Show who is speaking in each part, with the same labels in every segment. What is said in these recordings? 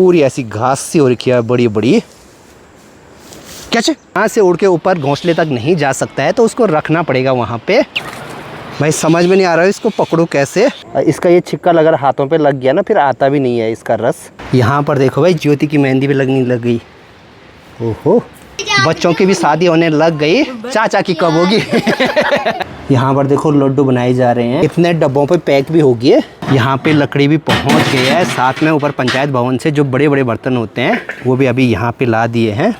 Speaker 1: पूरी ऐसी घास सी हो रखी है बड़ी बड़ी। कैसे यहाँ से उड़ के ऊपर घोंसले तक नहीं जा सकता है तो उसको रखना पड़ेगा वहाँ पे। भाई समझ में नहीं आ रहा है इसको पकड़ो कैसे। इसका ये छिक्का अगर हाथों पे लग गया ना फिर आता भी नहीं है इसका रस। यहाँ पर देखो भाई ज्योति की मेहंदी भी लगने लग गई। ओहो बच्चों की भी शादी होने लग गई, चाचा की कब होगी। यहाँ पर देखो लड्डू बनाए जा रहे हैं, इतने डब्बों पे पैक भी हो गए। यहाँ पे लकड़ी भी पहुँच गई है, साथ में ऊपर पंचायत भवन से जो बड़े बड़े बर्तन होते हैं वो भी अभी यहाँ पे ला दिए हैं।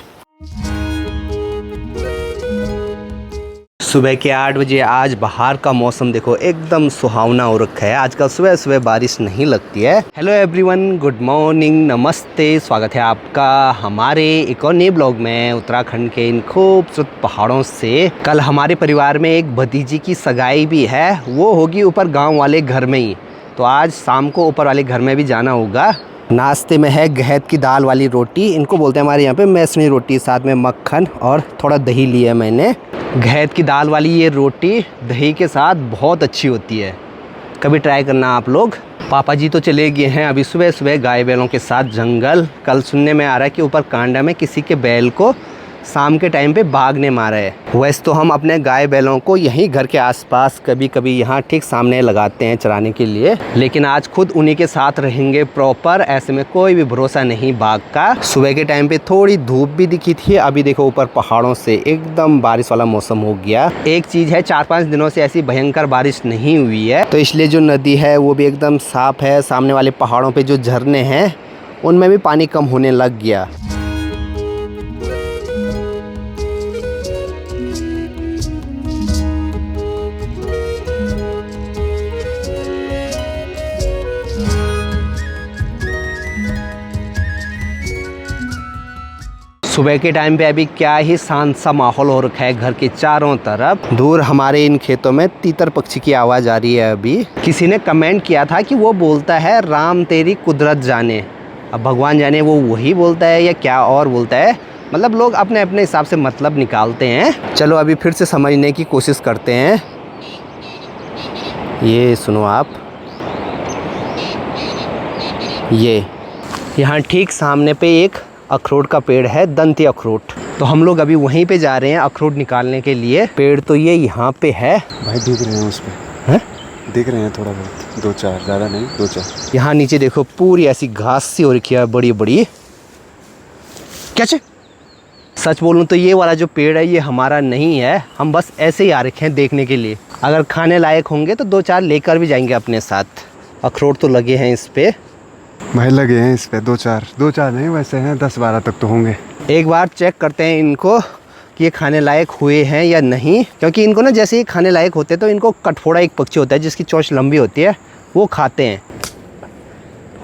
Speaker 1: सुबह के 8 बजे आज बाहर का मौसम देखो एकदम सुहावना हो रखा है। आजकल सुबह सुबह बारिश नहीं लगती है। हेलो एवरीवन, गुड मॉर्निंग, नमस्ते, स्वागत है आपका हमारे एक और नए ब्लॉग में उत्तराखंड के इन खूबसूरत पहाड़ों से। कल हमारे परिवार में एक भतीजी की सगाई भी है, वो होगी ऊपर गाँव वाले घर में ही, तो आज शाम को ऊपर वाले घर में भी जाना होगा। नाश्ते में है गहत की दाल वाली रोटी, इनको बोलते हैं हमारे यहाँ पे मैसनी रोटी, साथ में मक्खन और थोड़ा दही लिया मैंने। गहत की दाल वाली ये रोटी दही के साथ बहुत अच्छी होती है, कभी ट्राई करना आप लोग। पापा जी तो चले गए हैं अभी सुबह सुबह गाय बैलों के साथ जंगल। कल सुनने में आ रहा है कि ऊपर कांडा में किसी के बैल को शाम के टाइम पे बाघ ने मारा है। वैसे तो हम अपने गाय बैलों को यहीं घर के आसपास कभी कभी यहाँ ठीक सामने लगाते हैं चराने के लिए, लेकिन आज खुद उन्हीं के साथ रहेंगे प्रॉपर। ऐसे में कोई भी भरोसा नहीं बाघ का। सुबह के टाइम पे थोड़ी धूप भी दिखी थी, अभी देखो ऊपर पहाड़ों से एकदम बारिश वाला मौसम हो गया। एक चीज़ है, 4-5 दिनों से ऐसी भयंकर बारिश नहीं हुई है, तो इसलिए जो नदी है वो भी एकदम साफ है। सामने वाले पहाड़ों पे जो झरने हैं उनमें भी पानी कम होने लग गया। सुबह के टाइम पे अभी क्या ही शांत सा माहौल हो रखा है घर के चारों तरफ। दूर हमारे इन खेतों में तीतर पक्षी की आवाज़ आ रही है। अभी किसी ने कमेंट किया था कि वो बोलता है राम तेरी कुदरत जाने, अब भगवान जाने वो वही बोलता है या क्या और बोलता है। मतलब लोग अपने अपने हिसाब से मतलब निकालते हैं। चलो अभी फिर से समझने की कोशिश करते हैं। ये सुनो आप, ये यहाँ ठीक सामने पे एक अखरोट का पेड़ है, दंती अखरोट, तो हम लोग अभी वहीं पे जा रहे हैं अखरोट निकालने के लिए। पेड़ तो ये यहाँ पे है
Speaker 2: भाई, दिख रहे हैं उस पे, दिख रहे हैं थोड़ा बहुत, 2-4, ज़्यादा नहीं, 2-4।
Speaker 1: यहाँ नीचे देखो पूरी ऐसी घास सी हो रखी है बड़ी बड़ी। कैसे सच बोलूँ तो ये वाला जो पेड़ है ये हमारा नहीं है, हम बस ऐसे ही आ रखे हैं देखने के लिए। अगर खाने लायक होंगे तो 2-4 लेकर भी जाएंगे अपने साथ। अखरोट तो लगे हैं इस पे
Speaker 2: भाई, लगे हैं इस पे 2-4 नहीं, वैसे हैं 10-12 तक तो होंगे।
Speaker 1: एक बार चेक करते हैं इनको कि ये खाने लायक हुए हैं या नहीं, क्योंकि इनको ना जैसे ही खाने लायक होते हैं तो इनको कटफोड़ा एक पक्षी होता है जिसकी चोंच लंबी होती है, वो खाते हैं।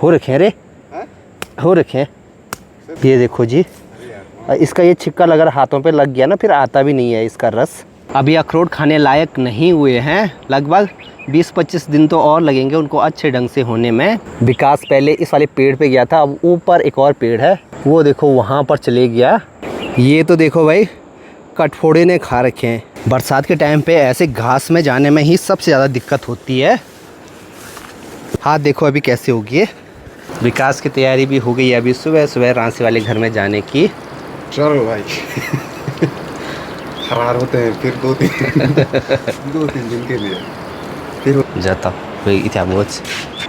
Speaker 1: हो रखे हैं रे, हो रखे हैं। ये देखो जी, इसका ये छिक्का अगर हाथों पे लग गया ना फिर आता भी नहीं है इसका रस। अभी अखरोट खाने लायक नहीं हुए हैं, लगभग 20-25 दिन तो और लगेंगे उनको अच्छे ढंग से होने में। विकास पहले इस वाले पेड़ पे गया था, अब ऊपर एक और पेड़ है वो देखो वहाँ पर चले गया। ये तो देखो भाई कटफोड़े ने खा रखे हैं। बरसात के टाइम पे ऐसे घास में जाने में ही सबसे ज़्यादा दिक्कत होती है। हाथ देखो अभी कैसे होगी। विकास की तैयारी भी हो गई अभी सुबह सुबह रांसी वाले घर में जाने की।
Speaker 2: चलो भाई, फरार होते हैं फिर 2-3 दिन के लिए फिर
Speaker 1: जाता इतिहास।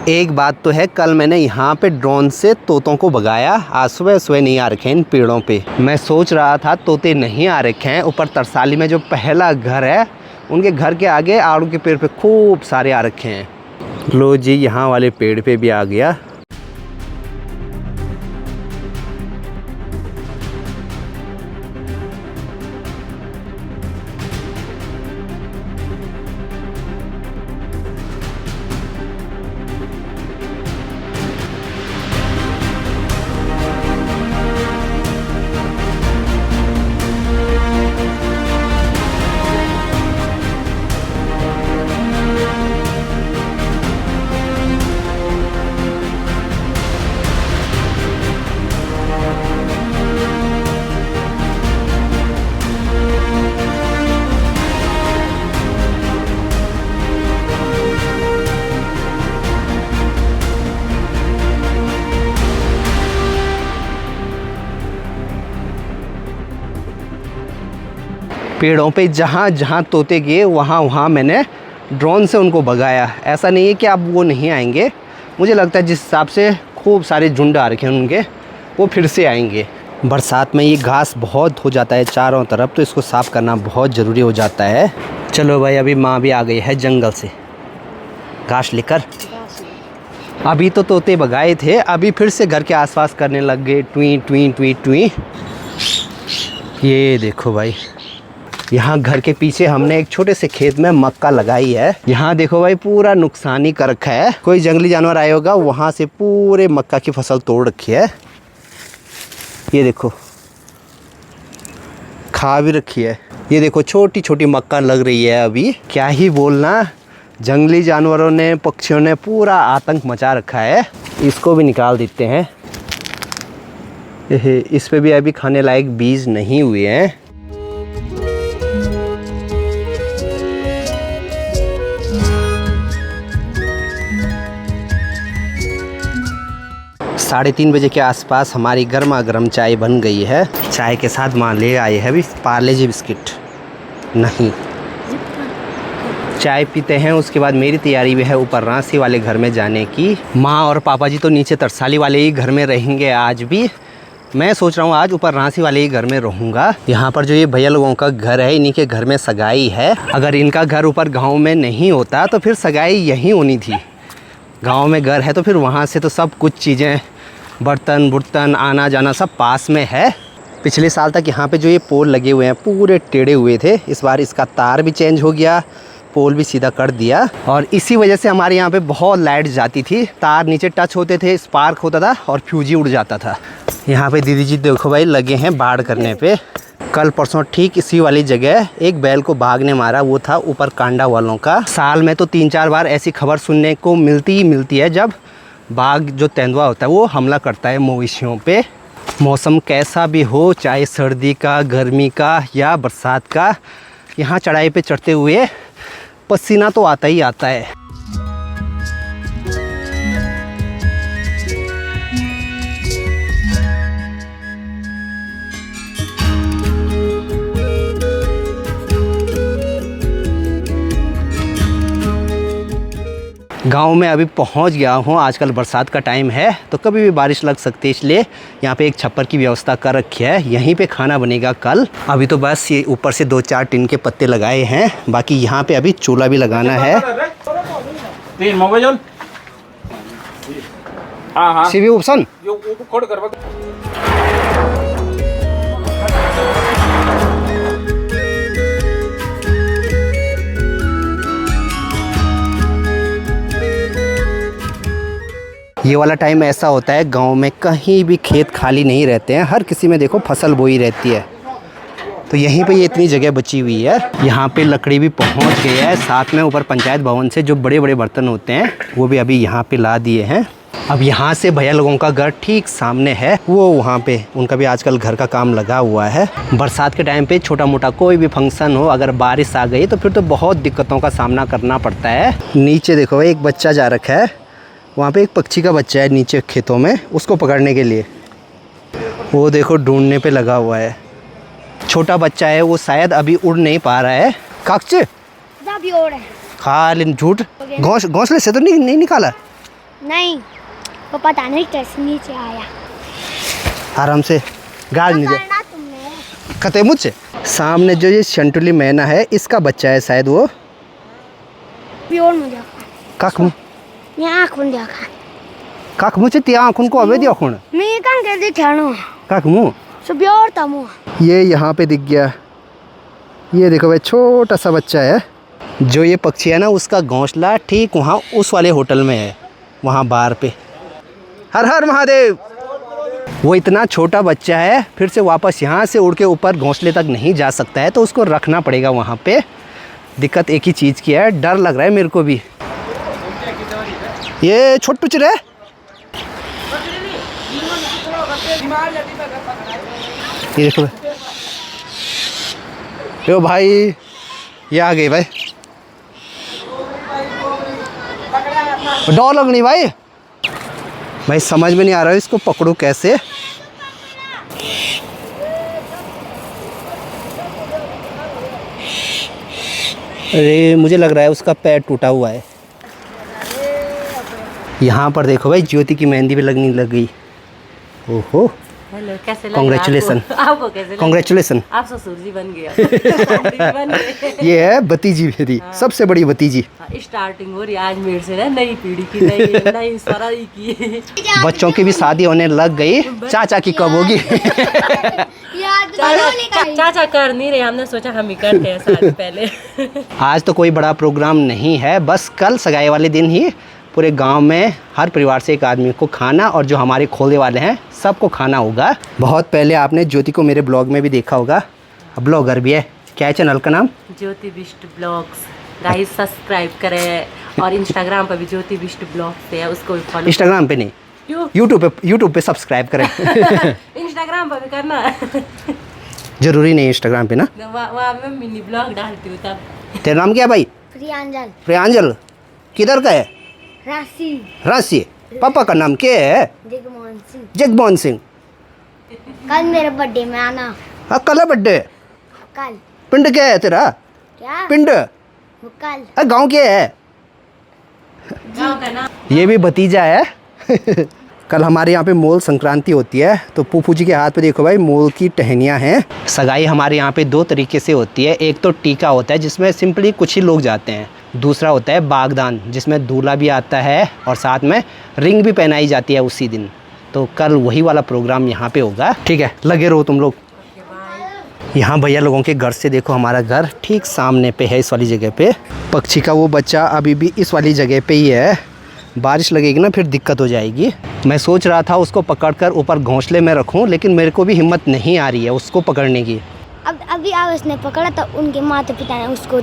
Speaker 1: एक बात तो है, कल मैंने यहाँ पे ड्रोन से तोतों को भगाया, आज सुबह सुबह नहीं आ रखे हैं इन पेड़ों पे। मैं सोच रहा था तोते नहीं आ रखे हैं। ऊपर तरसाली में जो पहला घर है उनके घर के आगे आड़ू के पेड़ पे खूब सारे आ रखे हैं। लो जी, यहाँ वाले पेड़ पे भी आ गया। पेड़ों पे जहाँ जहाँ तोते गए वहाँ वहाँ मैंने ड्रोन से उनको भगाया। ऐसा नहीं है कि अब वो नहीं आएंगे, मुझे लगता है जिस हिसाब से खूब सारे झुंड आ रखे हैं उनके, वो फिर से आएंगे। बरसात में ये घास बहुत हो जाता है चारों तरफ, तो इसको साफ़ करना बहुत ज़रूरी हो जाता है। चलो भाई, अभी माँ भी आ गई है जंगल से घास लेकर। अभी तो तोते भगाए थे, अभी फिर से घर के आसपास करने लग गए ट्वी ट्वी ट्वी ट्वी। ये देखो भाई, यहाँ घर के पीछे हमने एक छोटे से खेत में मक्का लगाई है। यहाँ देखो भाई, पूरा नुकसान ही कर रखा है। कोई जंगली जानवर आया होगा, वहाँ से पूरे मक्का की फसल तोड़ रखी है। ये देखो, खा भी रखी है। ये देखो, छोटी छोटी मक्का लग रही है अभी। क्या ही बोलना, जंगली जानवरों ने, पक्षियों ने पूरा आतंक मचा रखा है। इसको भी निकाल देते हैं। इस पे भी अभी खाने लायक बीज नहीं हुए हैं। साढ़े 3 बजे के आसपास हमारी गर्मा गर्म चाय बन गई है। चाय के साथ माँ ले आए हैं अभी पार्ले जी बिस्किट। नहीं, चाय पीते हैं, उसके बाद मेरी तैयारी भी है ऊपर रांसी वाले घर में जाने की। माँ और पापा जी तो नीचे तरसाली वाले ही घर में रहेंगे आज भी। मैं सोच रहा हूँ आज ऊपर रांसी वाले ही घर में रहूँगा। यहाँ पर जो ये भैया लोगों का घर है, इन्हीं के घर में सगाई है। अगर इनका घर ऊपर गाँव में नहीं होता तो फिर सगाई यहीं होनी थी। गाँव में घर है तो फिर वहाँ से तो सब कुछ चीज़ें, बर्तन बुर्तन, आना जाना सब पास में है। पिछले साल तक यहाँ पे जो ये पोल लगे हुए हैं पूरे टेढ़े हुए थे। इस बार इसका तार भी चेंज हो गया, पोल भी सीधा कर दिया, और इसी वजह से हमारे यहाँ पे बहुत लाइट जाती थी। तार नीचे टच होते थे, स्पार्क होता था और फ्यूज ही उड़ जाता था। यहाँ पे दीदी जी देखो भाई लगे हैं बाढ़ करने पे। कल परसों ठीक इसी वाली जगह एक बैल को बाघ ने मारा, वो था ऊपर कांडा वालों का। साल में तो 3-4 बार ऐसी खबर सुनने को मिलती ही मिलती है जब बाघ जो तेंदुआ होता है वो हमला करता है मवेशियों पे। मौसम कैसा भी हो, चाहे सर्दी का, गर्मी का या बरसात का, यहाँ चढ़ाई पे चढ़ते हुए पसीना तो आता ही आता है। गांव में अभी पहुंच गया हूं। आजकल बरसात का टाइम है तो कभी भी बारिश लग सकती है, इसलिए यहाँ पे एक छप्पर की व्यवस्था कर रखी है। यहीं पे खाना बनेगा कल। अभी तो बस ये ऊपर से 2-4 टिन के पत्ते लगाए हैं, बाकी यहाँ पे अभी चूल्हा भी लगाना है। सीवी ऑप्शन ये वाला टाइम ऐसा होता है गांव में, कहीं भी खेत खाली नहीं रहते हैं, हर किसी में देखो फसल बोई रहती है। तो यहीं पे ये इतनी जगह बची हुई है। यहाँ पे लकड़ी भी पहुँच गई है। साथ में ऊपर पंचायत भवन से जो बड़े बड़े बर्तन होते हैं वो भी अभी यहाँ पे ला दिए हैं। अब यहाँ से भैया लोगों का घर ठीक सामने है, वो वहाँ पे उनका भी आजकल घर का काम लगा हुआ है। बरसात के टाइम पे छोटा मोटा कोई भी फंक्शन हो, अगर बारिश आ गई तो फिर तो बहुत दिक्कतों का सामना करना पड़ता है। नीचे देखो एक बच्चा जा रखा है, वहाँ पे एक पक्षी का बच्चा है नीचे खेतों में, उसको पकड़ने के लिए वो देखो ढूंढने पे लगा हुआ है। छोटा बच्चा है, वो शायद अभी उड़ नहीं पा रहा है। काक्च खाली झूठ, घोंसले से तो नहीं निकाला।
Speaker 3: नहीं, वो पता नहीं कैसे नीचे आया।
Speaker 1: आराम से गाड़ नहीं दे खते मुझसे। सामने जो ये शंटुली मैना है, इसका बच्चा है शायद वो। काक काक मुझे तिया आँखों को अबे दिया खून
Speaker 3: मैं कहाँ कर दे ठानो
Speaker 1: काक मुँह
Speaker 3: सब और तमो।
Speaker 1: ये यहाँ पे दिख गया। ये देखो भाई छोटा सा बच्चा है। जो ये पक्षी है ना, उसका घोंसला ठीक वहाँ उस वाले होटल में है, वहाँ बार पे। हर हर महादेव। वो इतना छोटा बच्चा है, फिर से वापस यहाँ से उड़ के ऊपर घोंसले तक नहीं जा सकता है, तो उसको रखना पड़ेगा वहाँ पे। दिक्कत एक ही चीज़ की है, डर लग रहा है मेरे को भी। ये छोटू चिरे ये देखो यो भाई, ये आ गई भाई। डर लगनी भाई, भाई समझ में नहीं आ रहा है इसको पकड़ूं कैसे। अरे मुझे लग रहा है उसका पैर टूटा हुआ है। यहाँ पर देखो भाई ज्योति की मेहंदी भी लगने लग गई। ओहो,
Speaker 4: हेलो, कैसे लगा
Speaker 1: Congratulations.
Speaker 4: आपको कैसे लगा?
Speaker 1: कॉन्ग्रेचुलेसन।
Speaker 4: आप ससुर जी बन गया। बन गए।
Speaker 1: ये है भतीजी मेरी, सबसे बड़ी भतीजी।
Speaker 4: स्टार्टिंग हो रही है आज मेरे से ना, नई पीढ़ी की, नई सराई की।
Speaker 1: बच्चों की भी शादी होने लग गई, चाचा की कब होगी?
Speaker 3: याद तो नहीं करी।
Speaker 4: चाचा कर नहीं रहे, हमने सोचा हम ही करते हैं शादी पहले।
Speaker 1: आज तो कोई बड़ा प्रोग्राम नहीं है, बस कल सगाई वाले दिन ही पूरे गांव में हर परिवार से एक आदमी को खाना, और जो हमारे खोलने वाले हैं सबको खाना होगा। बहुत पहले आपने ज्योति को मेरे ब्लॉग में भी देखा होगा, ब्लॉगर भी है। क्या है चैनल का नाम?
Speaker 4: ज्योति बिष्ट ब्लॉग्स। गाइस सब्सक्राइब करें, और इंस्टाग्राम पर भी ज्योति बिष्ट ब्लॉग्स है, उसको भी फॉलो।
Speaker 1: इंस्टाग्राम पे नहीं,
Speaker 4: क्यों?
Speaker 1: यूट्यूब पे सब्सक्राइब करें।
Speaker 4: इंस्टाग्राम पर भी करना।
Speaker 1: जरूरी नहीं इंस्टाग्राम पे ना।
Speaker 4: वहाँ मैं मिनी ब्लॉग डालती हूँ तब।
Speaker 1: तेरा नाम क्या है भाई?
Speaker 3: प्रियांजल।
Speaker 1: प्रियांजल। किधर का है?
Speaker 3: राशि।
Speaker 1: राशि। पापा का नाम क्या है?
Speaker 3: जगमोहन सिंह।
Speaker 1: जगमोहन सिंह।
Speaker 3: कल मेरे बर्थडे में आना।
Speaker 1: हाँ कल है बर्थडे।
Speaker 3: कल।
Speaker 1: पिंड क्या है तेरा?
Speaker 3: क्या?
Speaker 1: पिंड?
Speaker 3: वो कल।
Speaker 1: गांव क्या है?
Speaker 4: गाँव का नाम।
Speaker 1: ये भी भतीजा है। कल हमारे यहाँ पे मोल संक्रांति होती है, तो फूफू जी के हाथ पे देखो भाई मोल की टहनियाँ हैं। सगाई हमारे यहाँ पे दो तरीके से होती है। एक तो टीका होता है जिसमें सिंपली कुछ ही लोग जाते हैं। दूसरा होता है बागदान, जिसमें दूल्हा भी आता है और साथ में रिंग भी पहनाई जाती है उसी दिन। तो कल वही वाला प्रोग्राम यहाँ पे होगा। ठीक है, लगे रहो तुम लोग। यहाँ भैया लोगों के घर से देखो हमारा घर ठीक सामने पे है, इस वाली जगह पे। पक्षी का वो बच्चा अभी भी इस वाली जगह पे ही है। बारिश लगेगी ना फिर दिक्कत हो जाएगी। मैं सोच रहा था उसको पकड़कर ऊपर घोंसले में रखूं, लेकिन मेरे को भी हिम्मत नहीं आ रही है उसको पकड़ने की।
Speaker 3: अब अभी आवेश ने पकड़ा तो उनके माता पिता ने उसको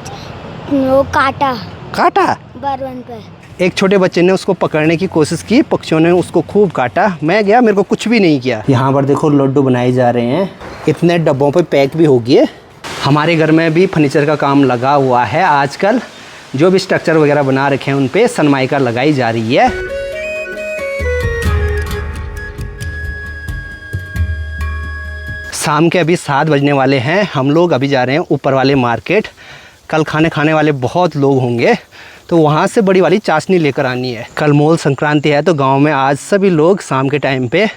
Speaker 3: वो काटा बरवन पे।
Speaker 1: एक छोटे बच्चे ने उसको पकड़ने की कोशिश की, पक्षियों ने उसको खूब काटा। मैं गया, मेरे को कुछ भी नहीं किया। यहाँ पर देखो लड्डू बनाए जा रहे हैं, इतने डब्बों पे पैक भी हो गए। हमारे घर में भी फर्नीचर का काम लगा हुआ है आजकल। जो भी स्ट्रक्चर वगैरह बना रखे हैं उन पे सनमाइका लगाई जा रही है। शाम के अभी 7 बजने वाले हैं। हम लोग अभी जा रहे हैं ऊपर वाले मार्केट। कल खाने वाले बहुत लोग होंगे, तो वहाँ से बड़ी वाली चाशनी लेकर आनी है। कल मोल संक्रांति है, तो गांव में आज सभी लोग शाम के टाइम पे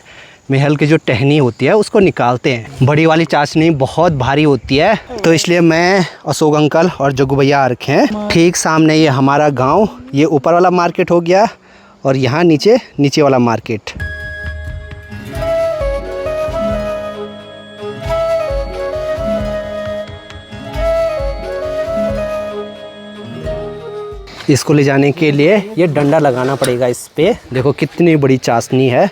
Speaker 1: महल की जो टहनी होती है उसको निकालते हैं। बड़ी वाली चाशनी बहुत भारी होती है, तो इसलिए मैं, अशोक अंकल और जग्गू भैया आ रखे हैं। ठीक सामने ये हमारा गांव, ये ऊपर वाला मार्केट हो गया, और यहाँ नीचे वाला मार्केट। इसको ले जाने के लिए ये डंडा लगाना पड़ेगा इस पे। देखो कितनी बड़ी चाशनी है।